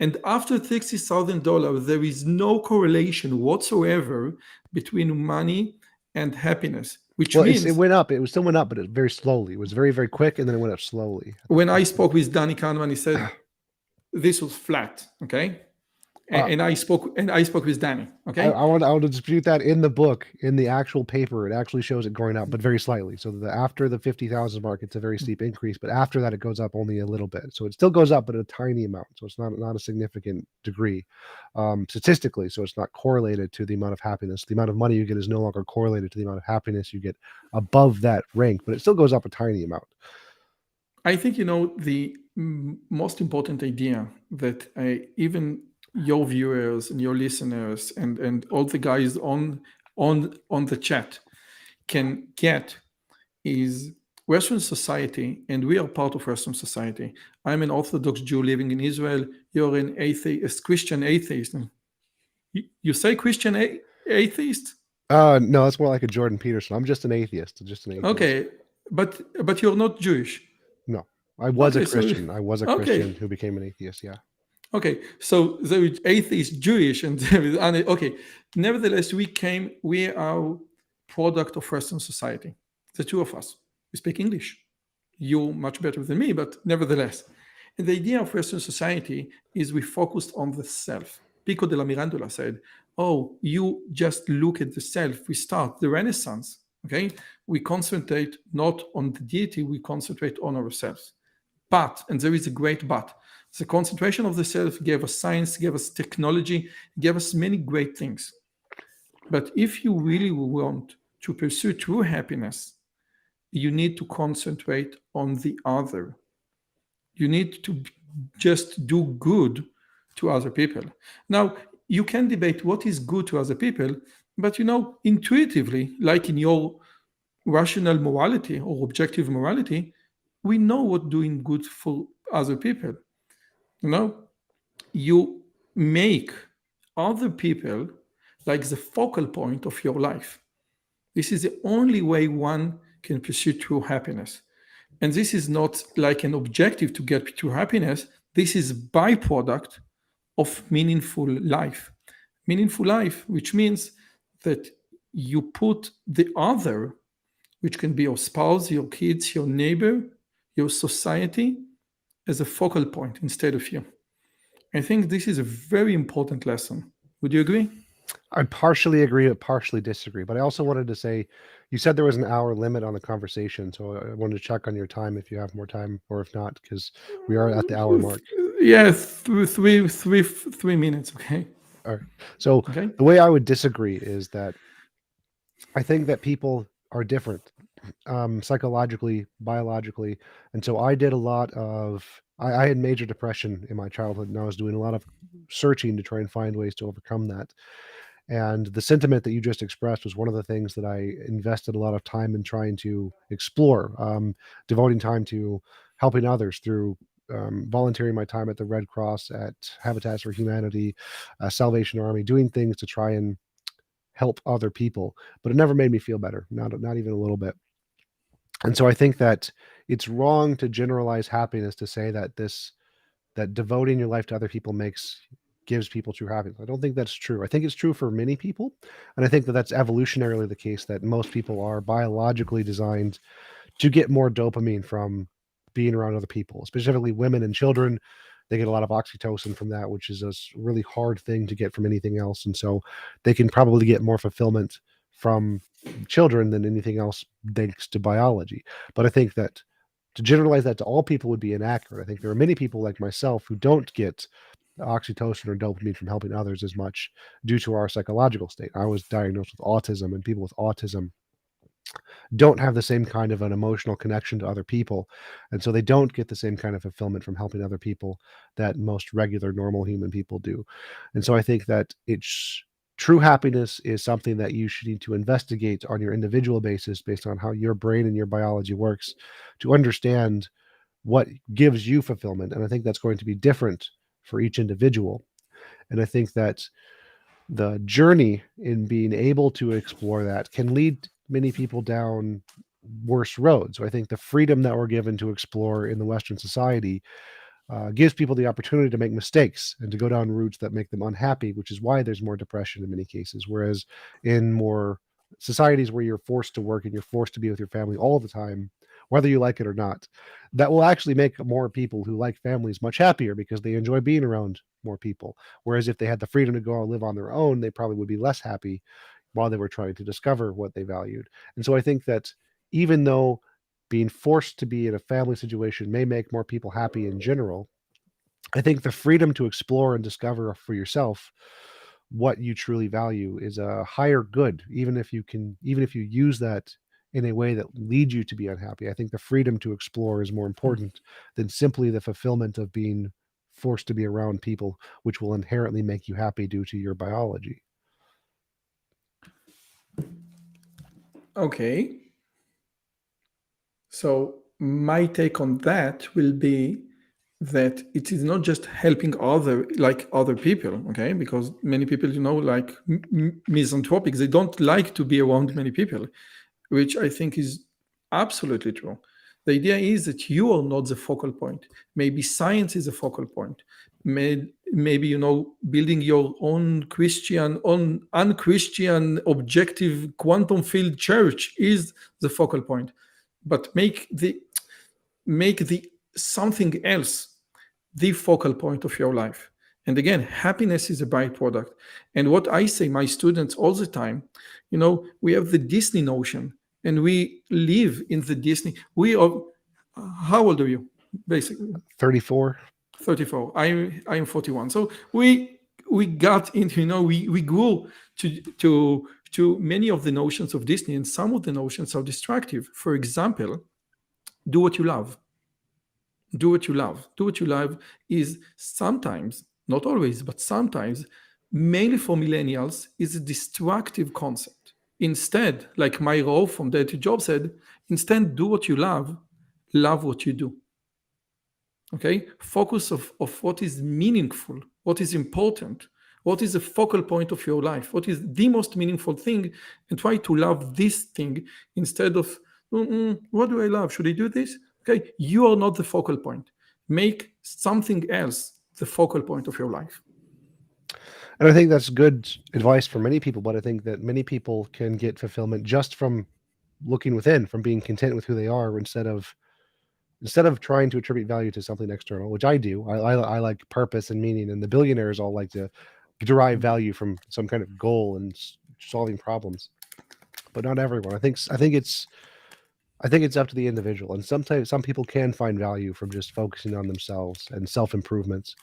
And after $60,000, there is no correlation whatsoever between money and happiness, which Well, it means went up. It was still went up, but it very slowly. It was very, very quick, and then it went up slowly. when I spoke with Danny Kahneman, he said this was flat, okay? Uh, And I spoke with Danny, okay? I want to dispute that in the book, in the actual paper. It actually shows it going up, but very slightly. So after the 50,000 mark, it's a very steep increase. But after that, it goes up only a little bit. So it still goes up, but a tiny amount. So it's not a significant degree statistically. So it's not correlated to the amount of happiness. The amount of money you get is no longer correlated to the amount of happiness you get above that rank, but it still goes up a tiny amount. I think the most important idea that even your viewers and your listeners and all the guys on the chat can get is Western society, and we are part of Western society. I'm an Orthodox Jew living in Israel. You're an atheist, Christian atheist. You say Christian atheist? No, that's more like a Jordan Peterson. I'm just an atheist. Just an atheist. Okay, but you're not Jewish. No, I was a Okay, so Christian. I was a okay, Christian who became an atheist. Yeah. okay. So there is atheist, Jewish, and there is okay. Nevertheless, we are product of Western society. The two of us. We speak English. You much better than me, but nevertheless. And the idea of Western society is we focused on the self. Pico della Mirandola said, "Oh, you just look at the self." We start the Renaissance. Okay, we concentrate not on the deity, we concentrate on ourselves. But, and there is a great but, the concentration of the self gave us science, gave us technology, gave us many great things. But if you really want to pursue true happiness, you need to concentrate on the other. You need to just do good to other people. Now, you can debate what is good to other people, but intuitively, like in your rational morality or objective morality, we know what doing good for other people. You make other people like the focal point of your life. This is the only way one can pursue true happiness. And this is not like an objective to get to happiness. This is byproduct of meaningful life. Meaningful life, which means that you put the other, which can be your spouse, your kids, your neighbor, your society, as a focal point instead of you. I think this is a very important lesson. Would you agree? I partially agree, but partially disagree. But I also wanted to say, you said there was an hour limit on the conversation, so I wanted to check on your time if you have more time or if not, because we are at the hour mark. Yeah, 3 minutes. Okay. All right. So Okay. the way I would disagree is that I think that people are different, psychologically, biologically, and so I did a lot of. I had major depression in my childhood, and I was doing a lot of searching to try and find ways to overcome that. And the sentiment that you just expressed was one of the things that I invested a lot of time in trying to explore, devoting time to helping others through volunteering my time at the Red Cross, at Habitats for Humanity, Salvation Army, doing things to try and help other people. But it never made me feel better, not even a little bit. And so I think that it's wrong to generalize happiness to say that that devoting your life to other people gives people true happiness. I don't think that's true. I think it's true for many people, and I think that that's evolutionarily the case, that most people are biologically designed to get more dopamine from being around other people, specifically women and children. They get a lot of oxytocin from that, which is a really hard thing to get from anything else. And so they can probably get more fulfillment from children than anything else thanks to biology. But I think that to generalize that to all people would be inaccurate. I think there are many people like myself who don't get oxytocin or dopamine from helping others as much due to our psychological state. I was diagnosed with autism, and people with autism don't have the same kind of an emotional connection to other people. And so they don't get the same kind of fulfillment from helping other people that most regular, normal human people do. And so I think that it's true happiness is something that you should need to investigate on your individual basis based on how your brain and your biology works to understand what gives you fulfillment. And I think that's going to be different for each individual. And I think that the journey in being able to explore that can lead many people down worse roads. So I think the freedom that we're given to explore in the Western society gives people the opportunity to make mistakes and to go down routes that make them unhappy, which is why there's more depression in many cases. Whereas in more societies where you're forced to work and you're forced to be with your family all the time, whether you like it or not, that will actually make more people who like families much happier because they enjoy being around more people. Whereas if they had the freedom to go and live on their own, they probably would be less happy while they were trying to discover what they valued. And so I think that even though being forced to be in a family situation may make more people happy in general, I think the freedom to explore and discover for yourself what you truly value is a higher good, even if you use that in a way that leads you to be unhappy. I think the freedom to explore is more important than simply the fulfillment of being forced to be around people, which will inherently make you happy due to your biology. Okay. So my take on that will be that it is not just helping other people, okay? Because many people, like misanthropics, they don't like to be around many people, which I think is absolutely true. The idea is that you are not the focal point. Maybe science is a focal point. Maybe building your own unchristian objective quantum field church is the focal point. But make the something else the focal point of your life. And again, happiness is a byproduct. And what I say my students all the time, we have the Disney notion, and we live in the Disney. We are. How old are you? Basically, 34. 34. I am 41. So we got into, we grew to many of the notions of Disney, and some of the notions are destructive. For example, do what you love. Do what you love. Do what you love is sometimes, not always, but sometimes, mainly for millennials, is a destructive concept. Instead, like my role from Dare to Job said, instead, do what you love what you do. Okay? Focus of what is meaningful, what is important, what is the focal point of your life, what is the most meaningful thing, and try to love this thing instead of, what do I love? Should I do this? Okay, you are not the focal point. Make something else the focal point of your life. And I think that's good advice for many people, but I think that many people can get fulfillment just from looking within, from being content with who they are instead of trying to attribute value to something external, which I do. I like purpose and meaning, and the billionaires all like to derive value from some kind of goal and solving problems, but not everyone. I think it's up to the individual, and sometimes some people can find value from just focusing on themselves and self improvements,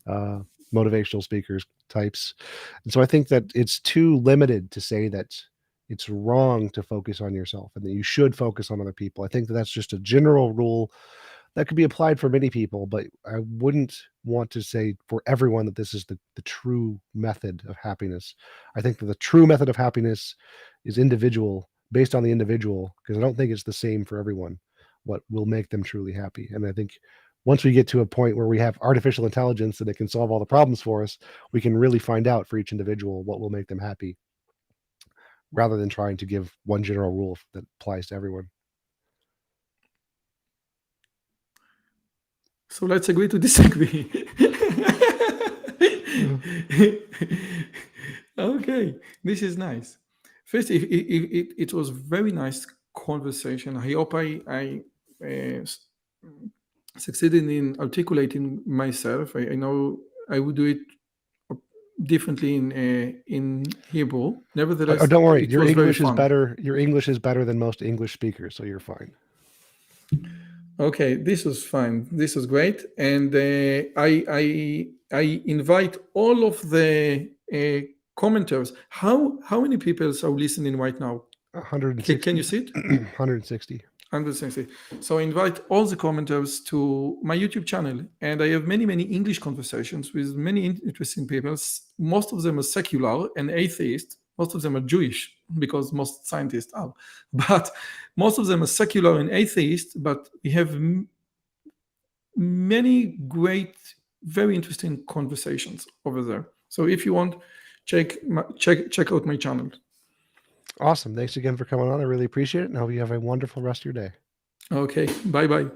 uh, motivational speakers types. And so I think that it's too limited to say that it's wrong to focus on yourself and that you should focus on other people. I think that that's just a general rule that could be applied for many people, but I wouldn't want to say for everyone that this is the true method of happiness. I think that the true method of happiness is individual, based on the individual, because I don't think it's the same for everyone what will make them truly happy. And I think once we get to a point where we have artificial intelligence and it can solve all the problems for us, we can really find out for each individual what will make them happy rather than trying to give one general rule that applies to everyone. So let's agree to disagree. Okay, this is nice. First, it was very nice conversation. I hope I succeeded in articulating myself. I know I would do it differently in Hebrew. Nevertheless, Don't worry, it was very fun. Your English is better than most English speakers, so you're fine. Okay, this was fine. This was great, and I invite all of the commenters. How many people are listening right now? 160. Can you see it? 160. 160. So I invite all the commenters to my YouTube channel, and I have many English conversations with many interesting people. Most of them are secular and atheist. Most of them are Jewish, because most scientists are. But most of them are secular and atheist. But we have many great, very interesting conversations over there. So if you want, check out my channel. Awesome. Thanks again for coming on. I really appreciate it, and I hope you have a wonderful rest of your day. Okay. Bye.